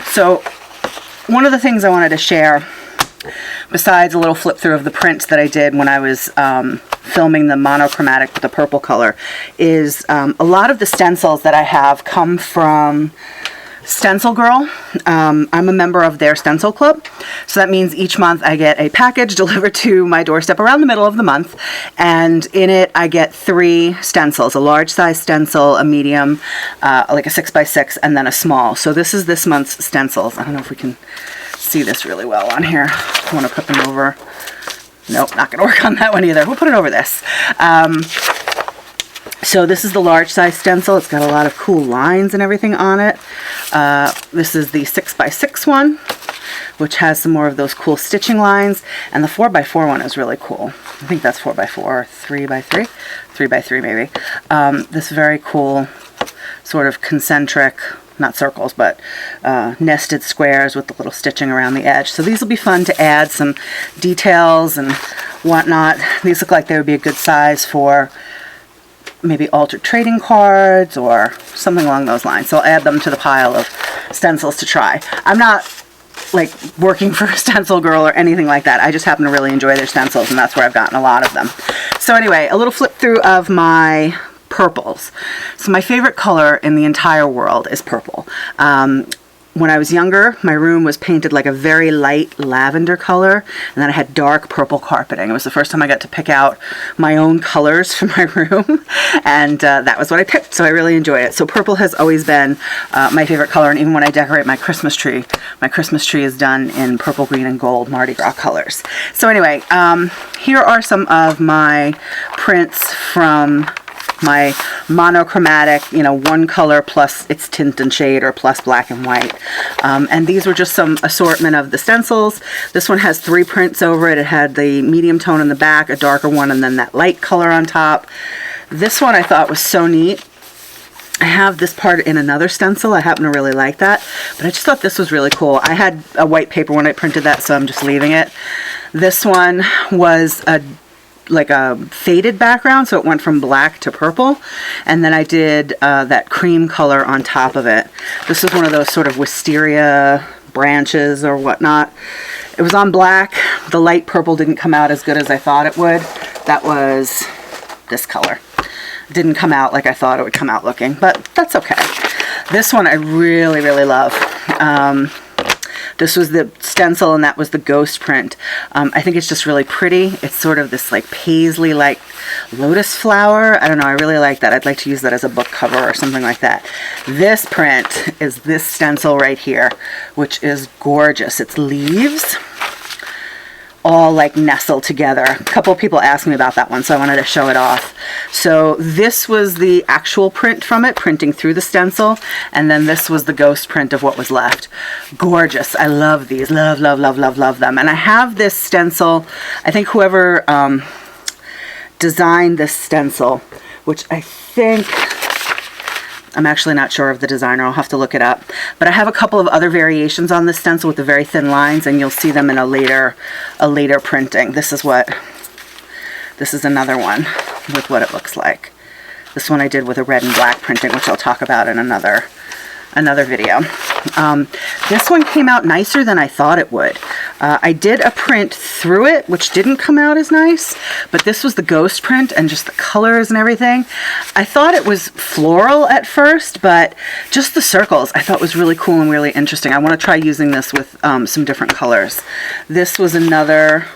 So one of the things I wanted to share, besides a little flip through of the prints that I did when I was filming the monochromatic with the purple color, is a lot of the stencils that I have come from Stencil Girl. I'm a member of their stencil club, so that means each month I get a package delivered to my doorstep around the middle of the month, and in it I get 3 stencils: a large size stencil, a medium, like a 6x6, and then a small. So this is this month's stencils. I don't know if we can see this really well on here. I want to put them over. Nope, not going to work on that one either. We'll put it over this. So this is the large size stencil. It's got a lot of cool lines and everything on it. This is the 6x6 one, which has some more of those cool stitching lines. And the 4x4 one is really cool. I think that's 4x4 or 3x3. 3x3 maybe. This very cool sort of concentric, not circles, but nested squares with the little stitching around the edge. So these will be fun to add some details and whatnot. These look like they would be a good size for maybe altered trading cards or something along those lines. So I'll add them to the pile of stencils to try. I'm not like working for Stencil Girl or anything like that. I just happen to really enjoy their stencils, and that's where I've gotten a lot of them. So anyway, a little flip through of my purples. So my favorite color in the entire world is purple. When I was younger, my room was painted like a very light lavender color, and then I had dark purple carpeting. It was the first time I got to pick out my own colors for my room, and that was what I picked, so I really enjoy it. So purple has always been my favorite color, and even when I decorate my Christmas tree is done in purple, green, and gold Mardi Gras colors. So anyway, here are some of my prints from my monochromatic, you know, one color plus its tint and shade, or plus black and white. And these were just some assortment of the stencils. This one has 3 prints over it. It had the medium tone in the back, a darker one, and then that light color on top. This one I thought was so neat. I have this part in another stencil. I happen to really like that, but I just thought this was really cool. I had a white paper when I printed that, so I'm just leaving it. This one was like a faded background, so it went from black to purple, and then I did that cream color on top of it. This is one of those sort of wisteria branches or whatnot. It was on black. The light purple didn't come out as good as I thought it would. That was this color. It didn't come out like I thought it would come out looking, but that's okay. This one I really, really love. This was the stencil, and that was the ghost print. I think it's just really pretty. It's sort of this like paisley like lotus flower. I don't know, I really like that. I'd like to use that as a book cover or something like that. This print is this stencil right here, which is gorgeous. It's leaves all like nestled together. A couple of people asked me about that one, so I wanted to show it off. So this was the actual print from it, printing through the stencil, and then this was the ghost print of what was left. Gorgeous. I love these. Love, love, love, love, love them. And I have this stencil, I think whoever designed this stencil, which I think, I'm actually not sure of the designer, I'll have to look it up. But I have a couple of other variations on this stencil with the very thin lines, and you'll see them in a later printing. This is another one with what it looks like. This one I did with a red and black printing, which I'll talk about in another video. This one came out nicer than I thought it would. I did a print through it, which didn't come out as nice, but this was the ghost print, and just the colors and everything. I thought it was floral at first, but just the circles I thought was really cool and really interesting. I want to try using this with some different colors. This was another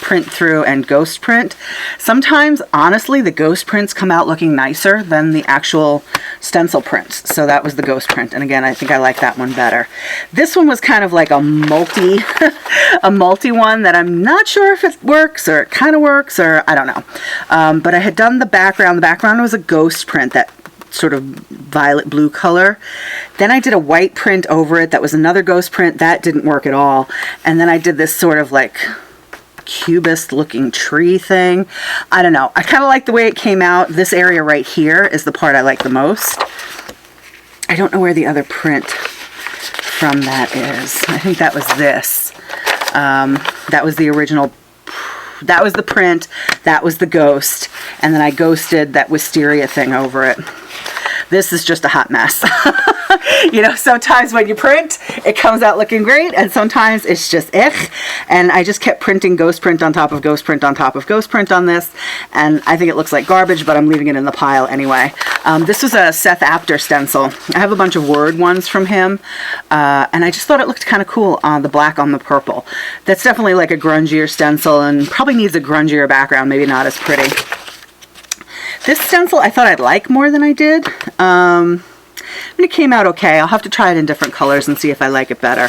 print through and ghost print. Sometimes, honestly, the ghost prints come out looking nicer than the actual stencil prints. So that was the ghost print, and again, I think I like that one better. This one was kind of like a multi one that I'm not sure if it works or it kind of works, or I don't know. But I had done the background. The background was a ghost print, that sort of violet blue color. Then I did a white print over it that was another ghost print. That didn't work at all. And then I did this sort of like cubist looking tree thing. I don't know. I kind of like the way it came out. This area right here is the part I like the most. I don't know where the other print from that is. I think that was this. That was the original. That was the print. That was the ghost. And then I ghosted that wisteria thing over it. This is just a hot mess. You know, sometimes when you print, it comes out looking great, and sometimes it's just and I just kept printing ghost print on top of ghost print on top of ghost print on this, and I think it looks like garbage, but I'm leaving it in the pile anyway. This was a Seth Apter stencil. I have a bunch of word ones from him, and I just thought it looked kind of cool on the black on the purple. That's definitely like a grungier stencil and probably needs a grungier background, maybe not as pretty. This stencil I thought I'd like more than I did. I mean, it came out okay. I'll have to try it in different colors and see if I like it better.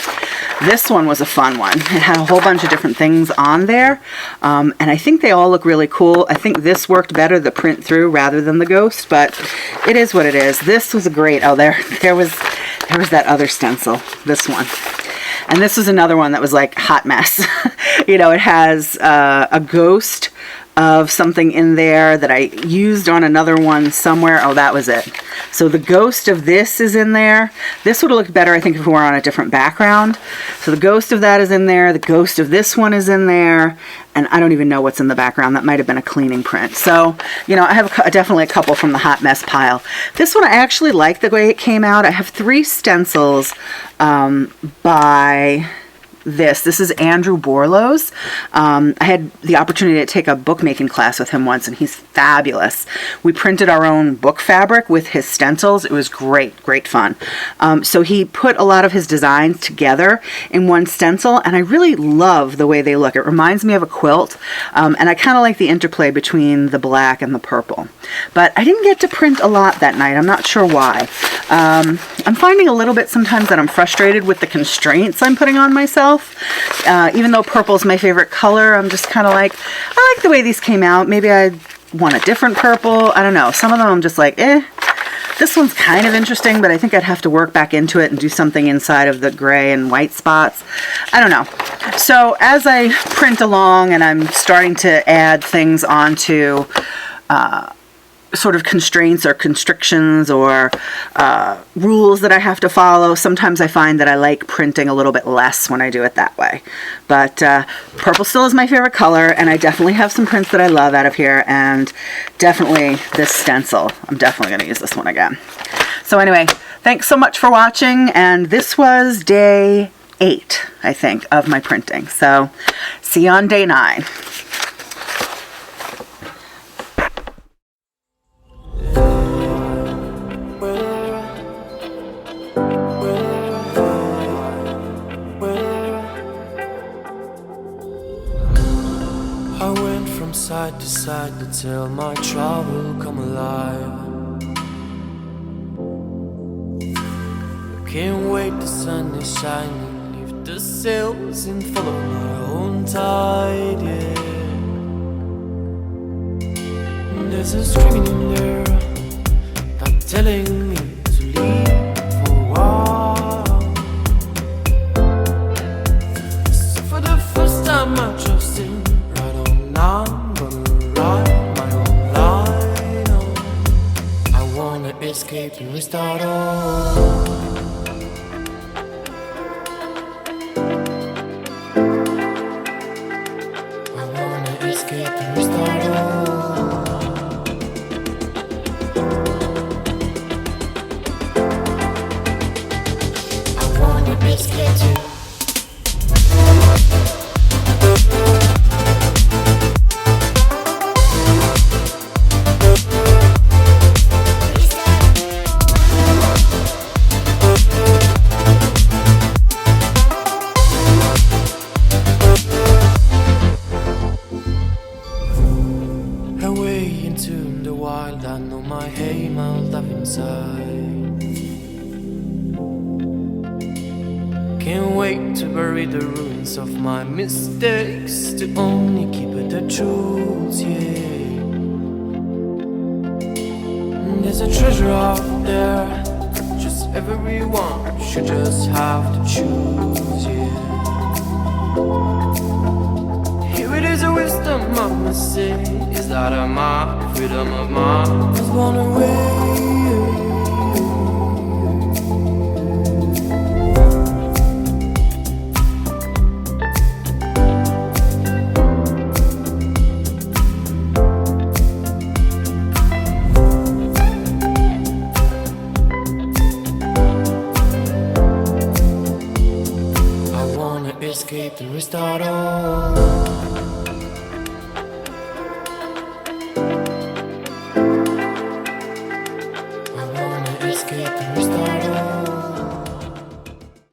This one was a fun one. It had a whole bunch of different things on there, and I think they all look really cool. I think this worked better, the print through, rather than the ghost, but it is what it is. This was a great, oh, there was that other stencil, this one. And this was another one that was like hot mess. You know, it has a ghost of something in there that I used on another one somewhere. Oh, that was it. So the ghost of this is in there. This would have looked better, I think, if we were on a different background. So the ghost of that is in there. The ghost of this one is in there. And I don't even know what's in the background. That might have been a cleaning print. So, you know, I have definitely a couple from the hot mess pile. This one, I actually like the way it came out. I have 3 stencils by this. This is Andrew Borlow's. I had the opportunity to take a bookmaking class with him once, and he's fabulous. We printed our own book fabric with his stencils. It was great, great fun. So he put a lot of his designs together in one stencil, and I really love the way they look. It reminds me of a quilt, and I kind of like the interplay between the black and the purple. But I didn't get to print a lot that night. I'm not sure why. I'm finding a little bit sometimes that I'm frustrated with the constraints I'm putting on myself. Even though purple is my favorite color, I'm just kind of like, I like the way these came out. Maybe I want a different purple. I don't know. Some of them I'm just like, This one's kind of interesting, but I think I'd have to work back into it and do something inside of the gray and white spots. I don't know. So as I print along and I'm starting to add things onto sort of constraints or constrictions or rules that I have to follow, sometimes I find that I like printing a little bit less when I do it that way. But purple still is my favorite color, and I definitely have some prints that I love out of here, and definitely this stencil. I'm definitely going to use this one again. So anyway, thanks so much for watching, and this was day 8, I think, of my printing. So see you on day 9. Side to side to tell my trouble come alive. I can't wait, the sun is shining, lift the sails and follow my own tide, yeah. There's a screaming in there, not telling me to leave for a while. So for the first time I trust him, right on now. Escape and restart all. I wanna escape and restart all. I wanna escape too. Of my mistakes, to only keep it the truth, yeah. There's a treasure out there, just everyone should just have to choose, yeah. Here it is, a wisdom I must say, is that of my freedom of mind was born away. escape, then restart all.